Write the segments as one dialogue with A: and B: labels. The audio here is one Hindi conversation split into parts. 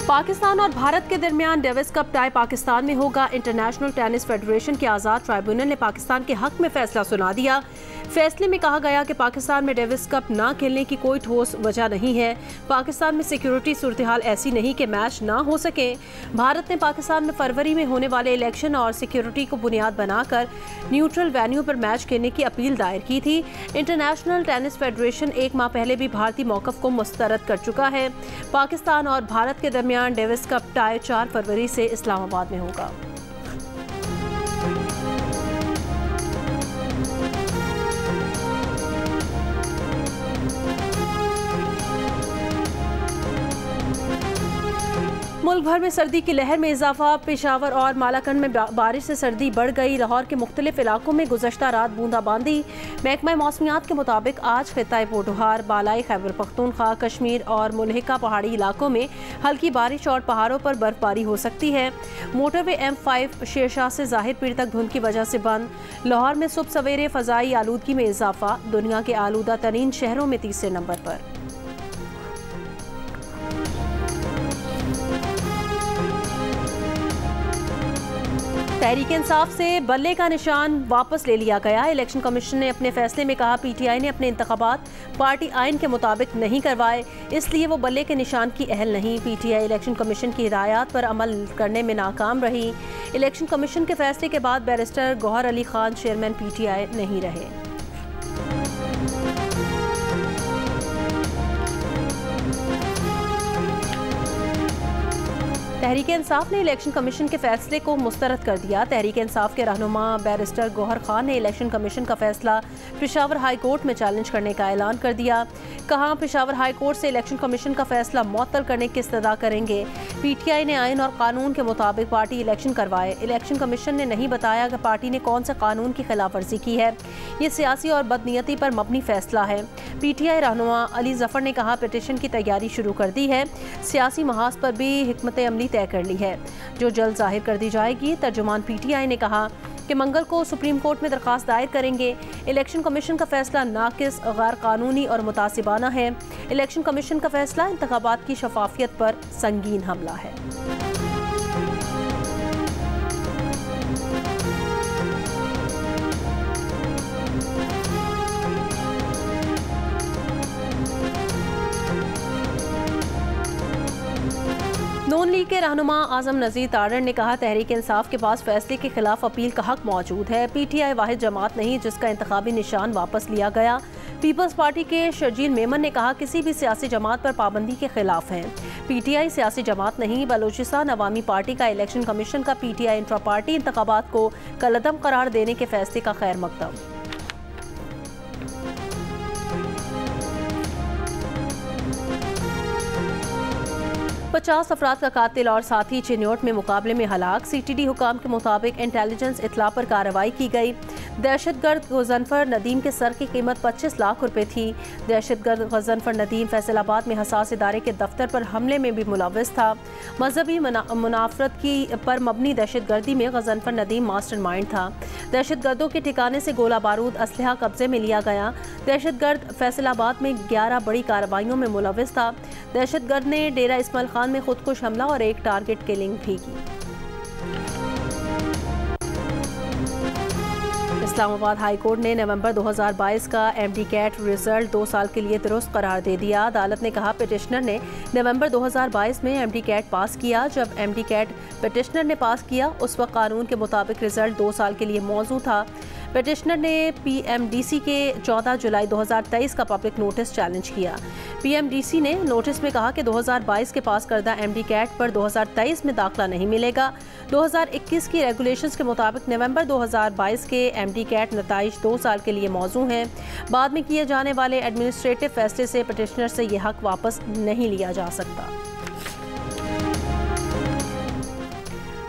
A: पाकिस्तान और भारत के दरमियान डेविस कप टाई पाकिस्तान में होगा। इंटरनेशनल टेनिस फेडरेशन के आज़ाद ट्राइब्यूनल ने पाकिस्तान के हक में फैसला सुना दिया। फैसले में कहा गया कि पाकिस्तान में डेविस कप ना खेलने की कोई ठोस वजह नहीं है। पाकिस्तान में सिक्योरिटी सूरत हाल ऐसी नहीं कि मैच ना हो सके। भारत ने पाकिस्तान में फरवरी में होने वाले इलेक्शन और सिक्योरिटी को बुनियाद बनाकर न्यूट्रल वेन्यू पर मैच खेलने की अपील दायर की थी। इंटरनेशनल टेनिस फेडरेशन एक माह पहले भी भारतीय मौक़िफ़ को मुस्तरद कर चुका है। पाकिस्तान और भारत के दरमियान डेविस कप टाई 4 फरवरी से इस्लामाबाद में होगा। मुल्क भर में सर्दी की लहर में इजाफा। पेशावर और मालाकंड में बारिश से सर्दी बढ़ गई। लाहौर के मुख्तलिफ इलाकों में गुज़श्ता रात बूंदाबांदी। महकमा मौसमियात के मुताबिक आज खित्ता पोठोहार, बालाई खैबर पख्तूनख्वा, कश्मीर और मुल्हिका पहाड़ी इलाकों में हल्की बारिश और पहाड़ों पर बर्फबारी हो सकती है। मोटरवे M5 शेरशाह से ज़ाहिर पीर तक धुंध की वजह से बंद। लाहौर में सुबह सवेरे फ़ज़ाई आलूदगी में इजाफा। दुनिया के आलूदा तरीन शहरों में तीसरे नंबर पर। तहरीक इंसाफ से बल्ले का निशान वापस ले लिया गया। इलेक्शन कमीशन ने अपने फैसले में कहा PTI ने अपने इंतखाबात पार्टी आइन के मुताबिक नहीं करवाए, इसलिए वो बल्ले के निशान की अहल नहीं। PTI इलेक्शन कमीशन की हिदायत पर अमल करने में नाकाम रही। इलेक्शन कमीशन के फैसले के बाद barrister Gohar Ali Khan chairman PTI नहीं रहे। तहरीक इंसाफ ने इलेक्शन कमीशन के फैसले को मुस्तरद कर दिया। तहरीक इंसाफ के रहनुमा बैरिस्टर गौहर खान ने इलेक्शन कमीशन का फैसला पेशावर हाई कोर्ट में चैलेंज करने का ऐलान कर दिया। कहा पेशावर हाई कोर्ट से इलेक्शन कमीशन का फैसला मुअत्तल करने की इस्तदा करेंगे। PTI ने आइन और कानून के मुताबिक पार्टी इलेक्शन करवाए। इलेक्शन कमीशन ने नहीं बताया कि पार्टी ने कौन से कानून की खिलाफ वर्जी की है। ये सियासी और बदनीयती पर मबनी फैसला है। PTI रहनुमा अली जफर ने कहा पिटीशन की तैयारी शुरू कर दी है। सियासी महाज पर भी हिकमत अमली तय कर ली है, जो जल्द जाहिर कर दी जाएगी। तर्जुमान PTI ने कहा कि मंगल को सुप्रीम कोर्ट में दरख्वास्त दायर करेंगे। इलेक्शन कमीशन का फैसला नाकिस, गैर कानूनी और मुतासिबाना है। इलेक्शन कमीशन का फैसला इंतखाबात की शफाफियत पर संगीन हमला है। नून लीग के रहनुमा आजम नज़ीर तारड़ ने कहा तहरीक इंसाफ के पास फैसले के खिलाफ अपील का हक मौजूद है। PTI वाहिद जमात नहीं जिसका इंतखाबी निशान वापस लिया गया। पीपल्स पार्टी के शर्जील मेमन ने कहा किसी भी सियासी जमात पर पाबंदी के खिलाफ है। PTI सियासी जमात नहीं। बलूचिस्तान अवामी पार्टी का इलेक्शन कमीशन का PTI इंट्रा पार्टी इंतखाबात को कलअदम करार देने के फैसले का खैर मकदम। 50 अफराद का कातिल और साथी चिन्योट में मुकाबले में हलाक। CTD हुकाम के मुताबिक इंटेलिजेंस इतला पर कार्रवाई की गई। दहशतगर्द गजनफर नदीम के सर की कीमत 25 लाख रुपए थी। दहशतगर्द गजनफर नदीम फैसलाबाद में हसास इदारे के दफ्तर पर हमले में भी मुलव्वस था। मजहबी मुनाफरत की पर मबनी दहशतगर्दी में गजनफर नदीम मास्टरमाइंड था। दहशतगर्दों के ठिकाने से गोला बारूद असलहा कब्जे में लिया गया। दहशतगर्द फैसलाबाद में 11 बड़ी कार्रवाइयों में मुलव्वस था। दहशतगर्द ने डेरा इस्माइल खान में खुदकुश हमला और एक टारगेट किलिंग भी की। इस्लामाबाद हाई कोर्ट ने नवंबर 2022 का MD कैट रिजल्ट 2 साल के लिए दुरुस्त करार दे दिया। अदालत ने कहा पिटिशनर ने नवंबर 2022 में MD कैट पास किया। जब MD कैट पिटिशनर ने पास किया उस वक्त कानून के मुताबिक रिजल्ट 2 साल के लिए मौजूद था। पिटिशनर ने PMDC के 14 जुलाई 2023 का पब्लिक नोटिस चैलेंज किया। PMDC ने नोटिस में कहा कि 2022 के पास करदा MD कैट पर 2023 में दाखिला नहीं मिलेगा। 2021 की रेगुलेशंस के मुताबिक नवंबर 2022 के MD कैट नताइज 2 साल के लिए मौजू हैं। बाद में किए जाने वाले एडमिनिस्ट्रेटिव फैसले से पिटिशनर से यह हक वापस नहीं लिया जा सकता।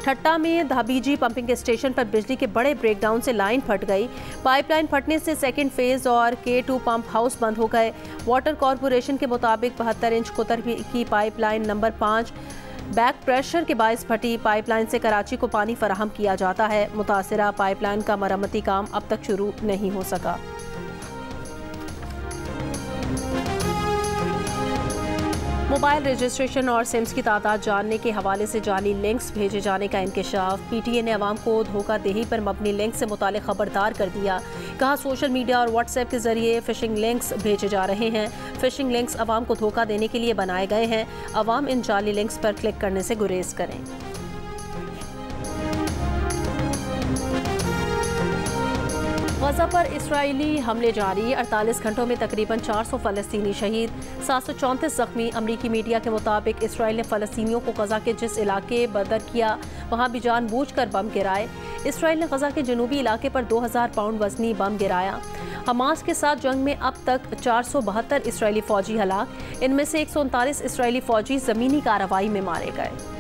A: ठट्टा में धाबीजी पंपिंग स्टेशन पर बिजली के बड़े ब्रेकडाउन से लाइन फट गई। पाइपलाइन फटने से सेकंड फेज और K2 पंप हाउस बंद हो गए। वाटर कॉरपोरेशन के मुताबिक 72 इंच कुतर की पाइपलाइन नंबर 5 बैक प्रेशर के बायस फटी। पाइपलाइन से कराची को पानी फराहम किया जाता है। मुतासिरा पाइपलाइन का मरम्मती काम अब तक शुरू नहीं हो सका। मोबाइल रजिस्ट्रेशन और सिम्स की तादाद जानने के हवाले से जाली लिंक्स भेजे जाने का इंकशाफ। PTA ने अवाम को धोखाधही पर मबनी लिंक से मुतालिक खबरदार कर दिया। कहा सोशल मीडिया और व्हाट्सएप के जरिए फिशिंग लिंक्स भेजे जा रहे हैं। फिशिंग लिंक्स अवाम को धोखा देने के लिए बनाए गए हैं। अवाम इन जाली लिंक्स पर क्लिक करने से गुरेज करें। गजा पर इस्राएली हमले जारी, 48 घंटों में तकरीबन 400 फ़लस्तीनी शहीद, 734 जख्मी। अमरीकी मीडिया के मुताबिक इसराइल ने फ़लस्तीनियों को गजा के जिस इलाके बदर किया वहाँ भी जानबूझकर बम गिराए। इसराइल ने गजा के जनूबी इलाके पर 2000 पाउंड वजनी बम गिराया। हमास के साथ जंग में अब तक 472 इसराइली फ़ौजी हलाक, इनमें से 139 इसराइली फ़ौजी ज़मीनी कार्रवाई में मारे गए।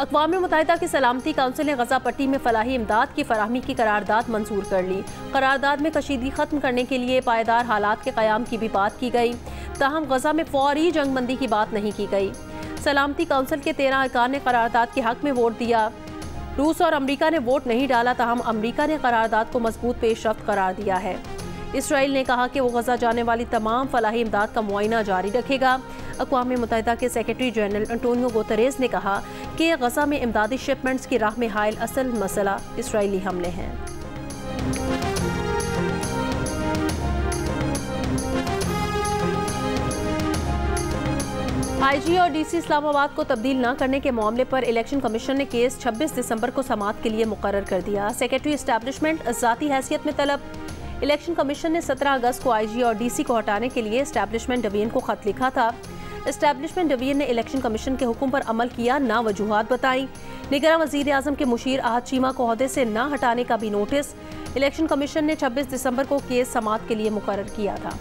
A: अक़वाम मुत्तहिदा की सलामती काउंसिल ने गजा पट्टी में फलाही इमदाद की फराहमी की करारदाद मंजूर कर ली। करारदाद में कशीदगी खत्म करने के लिए पायदार हालात के क़याम की भी बात की गई, ताहम गजा में फौरी जंगबंदी की बात नहीं की गई। सलामती काउंसिल के 13 अरकान ने करारदाद के हक में वोट दिया। रूस और अमरीका ने वोट नहीं डाला, ताहम अमरीका ने करारदाद को मजबूत पेशरफ्त करार दिया है। इसराइल ने कहा कि वो गजा जाने वाली तमाम फलाही इमदाद का मुआयना जारी रखेगा। अक़वाम मुत्तहिदा के सेक्रेटरी जनरल एंटोनियो गुतेरेस ने कहा कि गजा में इमदादी शिपमेंट्स की राह में हायल असल मसला इसराइली हमले हैं। IG और DC इस्लामाबाद को तब्दील न करने के मामले पर इलेक्शन कमीशन ने केस 26 दिसंबर को समाअत के लिए मुकर्रर कर दिया। सेक्रेटरी एस्टैब्लिशमेंट ज़ाती हैसियत में तलब। इलेक्शन कमीशन ने 17 अगस्त को IG और DC को हटाने के लिए एस्टैब्लिशमेंट डिवीजन को खत लिखा था। एस्टैब्लिशमेंट डिवीजन ने इलेक्शन कमीशन के हुक्म पर अमल किया, ना वजूहात बताई। निगरान वज़ीर आज़म के मुशीर आहद चीमा को ओहदे से न हटाने का भी नोटिस। इलेक्शन कमीशन ने 26 दिसंबर को केस समाअत के लिए मुकर्रर किया था।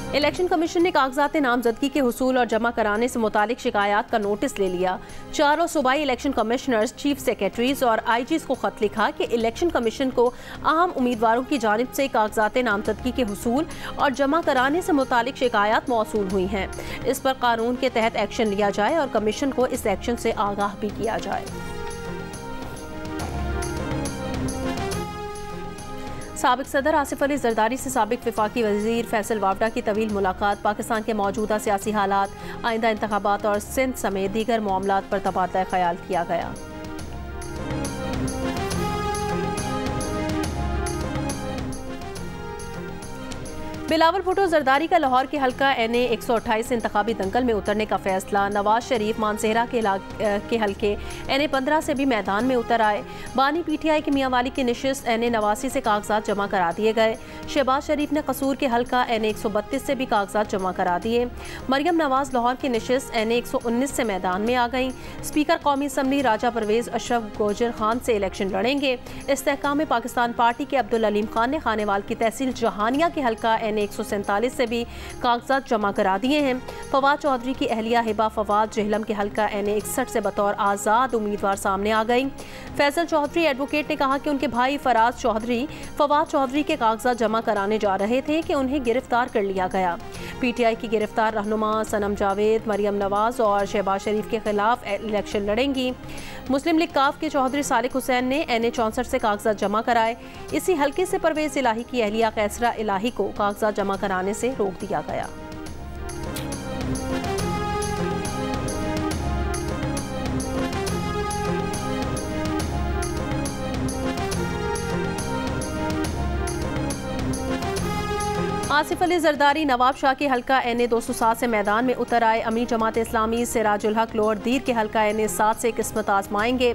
A: इलेक्शन कमीशन ने कागजात नामजदगी के हुसूल और जमा कराने से मुतालिक शिकायत का नोटिस ले लिया। चारों सूबाई इलेक्शन कमिश्नर्स, चीफ सेक्रेटरीज और IGs को खत लिखा कि इलेक्शन कमीशन को अहम उम्मीदवारों की जानिब से कागजात नामजदगी के हुसूल और जमा कराने से मुतालिक शिकायत मौसूल हुई हैं। इस पर कानून के तहत एक्शन लिया जाए और कमीशन को इस एक्शन से आगाह भी किया जाए। साबिक सदर आसिफ अली जरदारी से साबिक वफाकी वजीर फैसल वावडा की तवील मुलाकात। पाकिस्तान के मौजूदा सियासी हालात, आइंदा इंतखाबात और सिंध समेत दीगर मामलात पर तबादला ख्याल किया गया। बिलावल भुट्टो जरदारी का लाहौर के हल्का NA 128 इंतखाबी दंगल में उतरने का फैसला। नवाज शरीफ मानसेहरा के हल्के NA 15 से भी मैदान में उतर आए। बानी PTI के मियांवाली की निशिस्त NA 89 से कागजात जमा करा दिए गए। शहबाज शरीफ ने कसूर के हल्का NA 132 से भी कागजात जमा करा दिए। मरियम नवाज लाहौर की निशिस्त NA 119 से मैदान में आ गई। स्पीकर कौमी असम्बली राजा परवेज अशरफ गोजर खान से इलेक्शन लड़ेंगे। इस्तेहकाम में पाकिस्तान पार्टी के अब्दुल अलीम खान ने खानेवाल की तहसील जहानिया के हल्का NA 147 से भी कागजात जमा करा दिए हैं। फवाद चौधरी की अहलिया हिबा फवाद जहलम के हल्का NA 61 से बतौर आज़ाद उम्मीदवार सामने आ गई। फैसल चौधरी एडवोकेट ने कहा कि उनके भाई फराज चौधरी फवाद चौधरी के कागजात जमा कराने जा रहे थे कि उन्हें गिरफ्तार कर लिया गया। PTI की गिरफ्तार रहनुमा सनम जावेद, मरियम नवाज और शहबाज शरीफ के खिलाफ इलेक्शन लड़ेंगी। मुस्लिम लीग काफ के चौधरी सालिक हुसैन ने NA 64 से कागजात जमा कराए। इसी हल्के से परवेज इलाही की अहलिया कैसरा इलाही को कागजात जमा कराने से रोक दिया गया। आसिफ अली जरदारी नवाब शाह के हल्का NA 207 से मैदान में उतर आए। अमीर जमात इस्लामी सिराजुल हक लोअर दीर के हल्का NA 7 से किस्मत आजमाएंगे।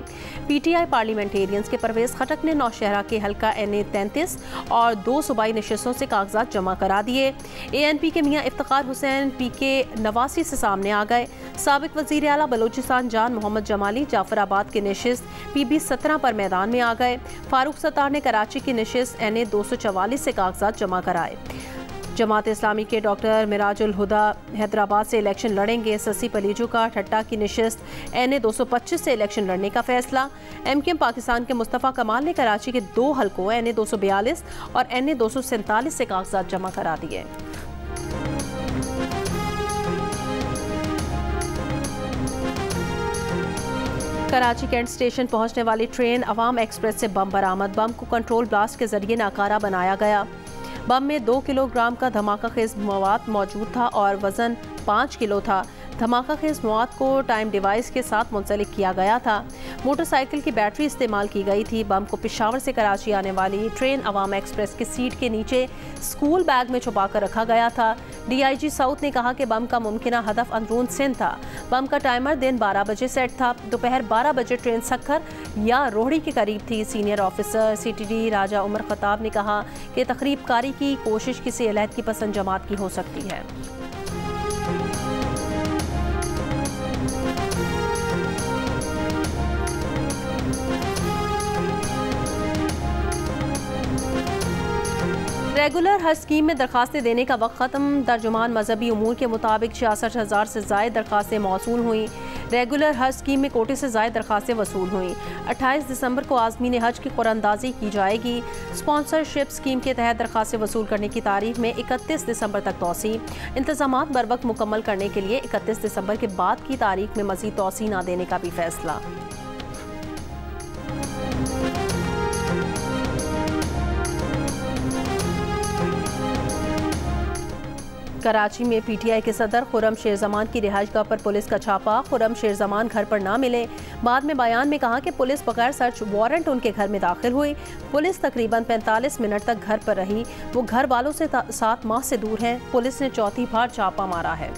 A: PTI पार्लियामेंटेरियंस के परवेज खटक ने नौशहरा के हल्का NA 33 और 2 सूबाई नशिस्तों से कागजात जमा करा दिए। ANP के मियाँ इफ्तिखार हुसैन PK 89 से सामने आ गए। साबिक वज़ीर आला बलोचिस्तान जान मोहम्मद जमाली जाफराबाद की नशिस्त PB 17 पर मैदान में आ गए। फारूक सत्तार ने कराची की नशिस्त NA 244 से कागजात जमा कराए। जमात इस्लामी के डॉक्टर मिराजुल हुदा हैदराबाद से इलेक्शन लड़ेंगे। ससी पलीजू का ठट्टा की नशिस्त NA 225 से इलेक्शन लड़ने का फैसला। MKM पाकिस्तान के मुस्तफ़ा कमाल ने कराची के 2 हल्कों NA 242 और NA 247 से कागजात जमा करा दिए। कराची कैंट स्टेशन पहुंचने वाली ट्रेन अवाम एक्सप्रेस से बम बरामद। बम को कंट्रोल ब्लास्ट के जरिए नाकारा बनाया गया। बम में 2 किलोग्राम का धमाका खेज मवाद मौजूद था और वजन 5 किलो था। धमाका खेज मवाद को टाइम डिवाइस के साथ मुंसलिक किया गया था। मोटरसाइकिल की बैटरी इस्तेमाल की गई थी। बम को पेशावर से कराची आने वाली ट्रेन अवाम एक्सप्रेस की सीट के नीचे स्कूल बैग में छुपा कर रखा गया था। DIG साउथ ने कहा कि बम का मुमकिन हदफ अंदरून सिंध था। बम का टाइमर दिन 12 बजे सेट था। दोपहर 12 बजे ट्रेन सक्खर या रोहड़ी के करीब थी। सीनियर ऑफिसर CTD राजा उमर खताब ने कहा कि तकरीब कारी की कोशिश किसी अलहद की पसंद जमात की हो सकती है। रेगुलर हज स्कीम में दरखास्तें देने का वक्त ख़त्म। तर्जुमान मजहबी उमूर के मुताबिक 66,000 से ज़ायद दरखास्तें मौसूल हुई। रेगुलर हज स्कीम में कोटे से ज़ायद दरखास्तें वसूल हुई। 28 दिसंबर को आज़मीन हज की कुरानंदाजी की जाएगी। स्पॉन्सरशिप स्कीम के तहत दरखास्तें वसूल करने की तारीख में 31 दिसंबर तक तोसी। इंतज़ामात बर वक्त मुकम्मल करने के लिए 31 दिसंबर के बाद की तारीख में मज़ीद तोसी न देने का भी फैसला। कराची में PTI के सदर खुर्रम शेरजमान की रिहाइशगाह पर पुलिस का छापा। खुर्रम शेरजमान घर पर ना मिले। बाद में बयान में कहा कि पुलिस बगैर सर्च वारंट उनके घर में दाखिल हुई। पुलिस तकरीबन 45 मिनट तक घर पर रही। वो घर वालों से 7 माह से दूर हैं। पुलिस ने चौथी बार छापा मारा है।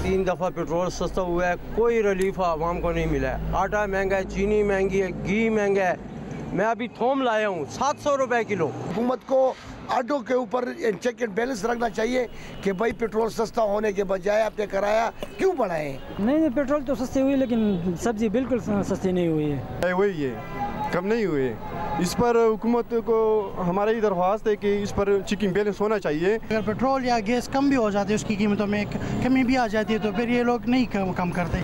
B: 3 दफ़ा पेट्रोल सस्ता हुआ है, कोई रिलीफ आवाम को नहीं मिला है। आटा महंगा है, चीनी महंगी है, घी महंगा है। मैं अभी थोम लाया हूँ 700 रुपए किलो।
C: हुकूमत को ऑटो के ऊपर चेक एंड बैलेंस रखना चाहिए कि भाई पेट्रोल सस्ता होने के बजाय आपने किराया क्यों बढ़ाए।
D: नहीं, पेट्रोल तो सस्ती हुई लेकिन सब्जी बिल्कुल सस्ती नहीं हुई है।
E: वही है, कम नहीं हुए। इस पर हुकूमत को हमारी दरख्वास्त है कि इस पर चेकिंग बैलेंस होना चाहिए।
F: अगर पेट्रोल या गैस कम भी हो जाती है, उसकी कीमतों में कमी भी आ जाती है, तो फिर ये लोग नहीं कम करते।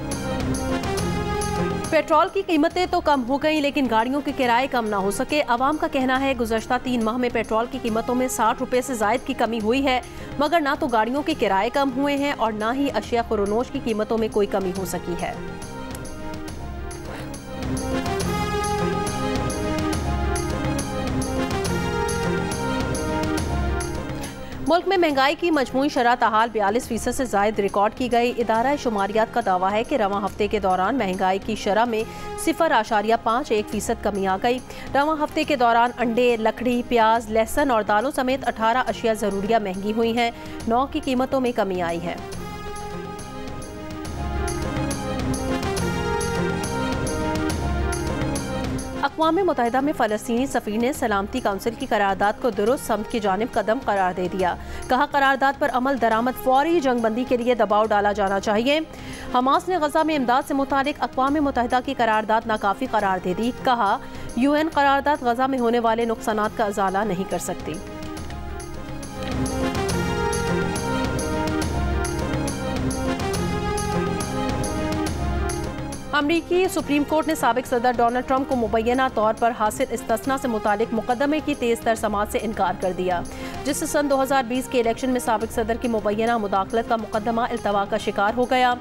A: पेट्रोल की कीमतें तो कम हो गई लेकिन गाड़ियों के किराए कम ना हो सके। अवाम का कहना है गुज़श्ता 3 माह में पेट्रोल की कीमतों में 60 रुपए से ज़ायद की कमी हुई है, मगर ना तो गाड़ियों के किराए कम हुए हैं और ना ही अशिया खुरोनोश की कीमतों में कोई कमी हो सकी है। मुल्क में महंगाई की मजमूई शरह ताहाल 42% से ज़ायद रिकॉर्ड की गई। इदारा शुमारियात का दावा है कि रवां हफ्ते के दौरान महंगाई की शरह में 0.51% कमी आ गई। रवां हफ्ते के दौरान अंडे, लकड़ी, प्याज, लहसुन और दालों समेत 18 अशिया ज़रूरिया महंगी हुई हैं। 9 की कीमतों में कमी आई है। अक़वाम मुत्तहिदा में फ़लस्तीनी सफ़ीर ने सलामती काउंसिल की करारदाद को दुरुस्त समत की जानिब कदम करार दे दिया। कहा करारदाद पर अमल दरामद फौरी जंगबंदी के लिए दबाव डाला जाना चाहिए। हमास ने गजा में इमदाद से मुतालिक अक़वाम मुत्तहिदा की करारदाद नाकाफ़ी करार दे दी। कहा UN करारदाद गजा में होने वाले नुकसानात का इजाला नहीं कर सकती। अमरीकी सुप्रीम कोर्ट ने साबिक सदर डोनाल्ड ट्रंप को मुबैना तौर पर हासिल इस्तिस्ना से मुतालिक मुकदमे की तेज़ तर समाअत से इनकार कर दिया, जिससे सन 2020 के इलेक्शन में साबिक सदर की मुबैना मुदाखलत का मुकदमा इल्तवा का शिकार हो गया।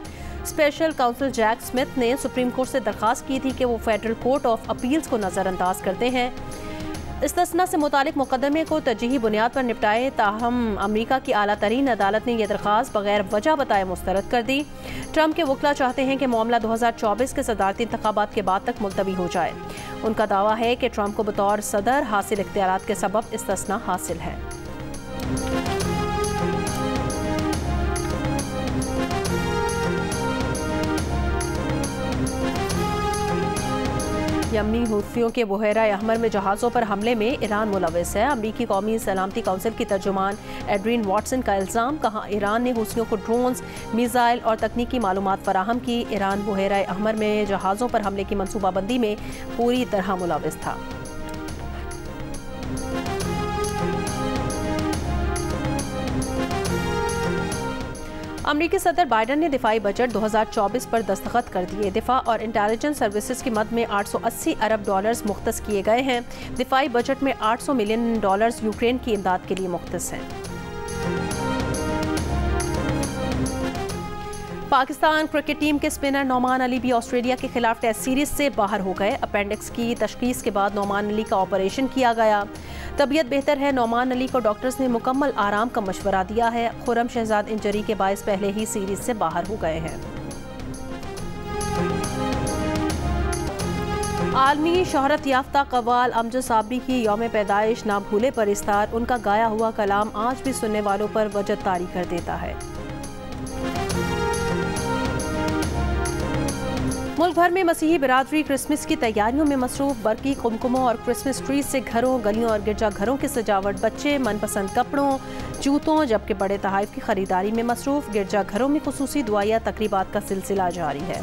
A: स्पेशल काउंसिल जैक स्मिथ ने सुप्रीम कोर्ट से दरख्वास्त की थी कि वो फेडरल कोर्ट ऑफ अपील्स को नज़रअंदाज करते हैं। इस्तिस्ना से मुतालिक मुकदमे को तरजीही बुनियाद पर निपटाए, ताहम अमरीका की आला तरीन अदालत ने यह दरख्वास्त बगैर वजह बताए मुस्तरद कर दी। ट्रंप के वकील चाहते हैं कि मामला 2024 के सदारती इंतखाबात के बाद तक मुलतवी हो जाए। उनका दावा है कि ट्रंप को बतौर सदर हासिल इख्तियारात के सबब इस्तिस्ना हासिल है। यमनी हूथियों के बहरा अहमर में जहाज़ों पर हमले में ईरान मुलविस है। अमरीकी कौमी सलामती काउंसिल की तर्जुमान एड्रीन वाटसन का इल्ज़ाम। कहा ईरान ने हूथियों को ड्रोन्स, मिसाइल और तकनीकी मालूमात फराहम की। ईरान बहरा अहमर में जहाज़ों पर हमले की मनसूबाबंदी में पूरी तरह मुलविस था। अमरीकी सदर बाइडन ने दिफाई बजट 2024 पर दस्तखत कर दिए। दिफा और इंटेलिजेंस सर्विसेज की मद में $880 अरब मुख्तस किए गए हैं। दिफाई बजट में $800 मिलियन यूक्रेन की इमदाद के लिए मुख्तस हैं। पाकिस्तान क्रिकेट टीम के स्पिनर नौमान अली भी ऑस्ट्रेलिया के खिलाफ टेस्ट सीरीज से बाहर हो गए। अपेंडिक्स की तशखीस के बाद नौमान अली का ऑपरेशन किया गया। तबीयत बेहतर है। नौमान अली को डॉक्टर्स ने मुकम्मल आराम का मशवरा दिया है। खुर्रम शहजाद इंजरी के बायस पहले ही सीरीज से बाहर हो गए हैं। आलमी शोहरत याफ्ता कव्वाल अमजद साबरी की यौम पैदाइश ना भूले पर इस्तार। उनका गाया हुआ कलाम आज भी सुनने वालों पर वजद तारी कर देता है। मुल्क भर में मसीही बिरादरी क्रिसमस की तैयारियों में मसरूफ। बरकी कुमकुमों और क्रिसमस ट्री से घरों, गलियों और गिरजाघरों की सजावट। बच्चे मनपसंद कपड़ों, जूतों जबकि बड़े तहाइफ की खरीदारी में मसरूफ। गिरजाघरों में खुसूसी दुआया तकरीबात का सिलसिला जारी है।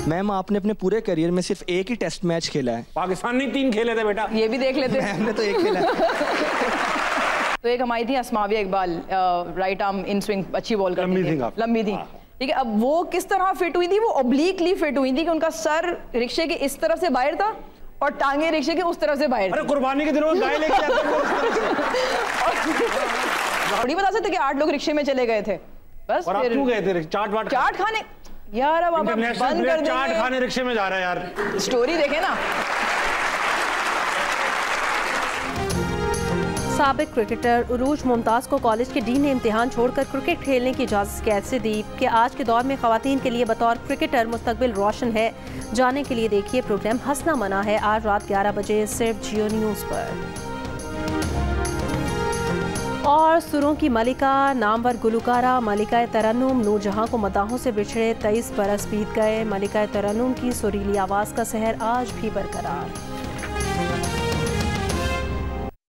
G: मैम, आपने अपने पूरे करियर में सिर्फ एक ही टेस्ट मैच खेला है।
H: पाकिस्तान ने 3 खेले थे बेटा,
I: ये भी देख लेते।
G: हमने तो एक खेला है।
I: तो एक हमारी थी Asmavia Iqbal, right arm in swing, अच्छी बॉल करती थी, लंबी थी, ठीक है। अब वो किस तरह फिट हुई थी? वो ऑब्लिकली फिट हुई थी कि उनका सर रिक्शे के इस तरफ से बाहर था और टांगे रिक्शे के उस तरफ से बाहर।
H: अरे कुर्बानी के दिनों में गाय लेके आते थे उस तरफ से।
I: थोड़ी बता सकते कि 8 लोग रिक्शे में चले गए थे बस।
H: और आप क्यों गए थे? चाट
I: खाने यार। अब बंद कर
H: चाट खाने रिक्शे में जा रहा है यार।
I: स्टोरी देखे ना।
A: साबिक क्रिकेटर उरूज मुमताज़ को कॉलेज के डीन ने इम्तिहान छोड़कर क्रिकेट खेलने की इजाज़त कैसे दी कि आज के दौर में ख़वातीन के लिए बतौर क्रिकेटर मुस्तकबिल रोशन है। जाने के लिए देखिए प्रोग्राम हंसना मना है, आज रात 11 बजे सिर्फ जियो न्यूज़ पर। और सुरों की मलिका, नामवर गुलकारा मलिका तरन्नुम नूरजहां को मदाहों से बिछड़े 23 बरस बीत गए। मलिका तरन्नुम की सुरीली आवाज़ का सहर आज भी बरकरार।